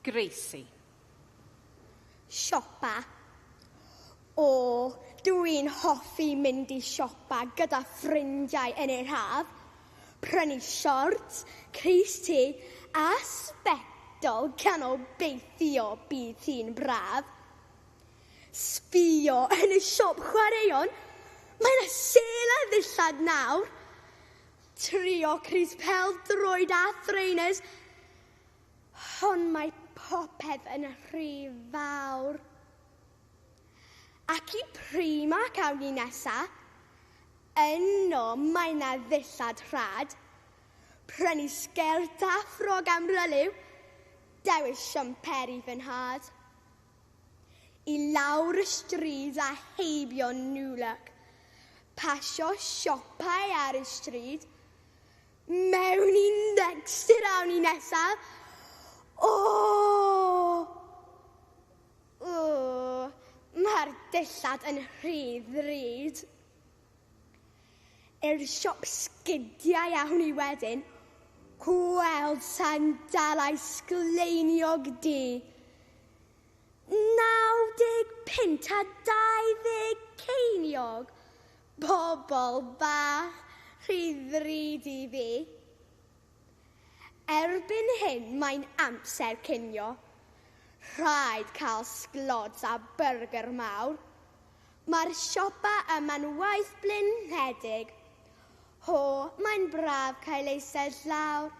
Gracie. Siopa. O, dwi'n hoffi mynd I siopa gyda ffrindiau yn yr haf. Prynu siorts, crys te a sbectol gan obeithio bydd hi'n braf. Sbïo yn y siop chwaraeon, mae yna sel a ddillad nawr. Trio crys pêl-droed a thrainers, ond mae popeth yn rhy fawr. Ac I prima cawn ni nesa, yno mae yna ddillad rhad. Prynu sgert a ffrog am ryliw, dewis siamperi fy nhad. I lawr y stryd a heibio Newlook, pasio siopau ar y stryd, mewn I next awn ni nesaf. Mae'r dillad yn rhy ddrud. I'r siop sgidiau awn I wedyn, gweld sandalau sgleiniog di. 95 a 20 ceiniog, bobl bach, rhy ddrud I fi. Erbyn hyn mae'n amser cinio. Rhaid cael sglods a byrgyr mawr. Mae'r siopa yma'n waith blinedig. Ho, mae'n braf cael eistedd lawr.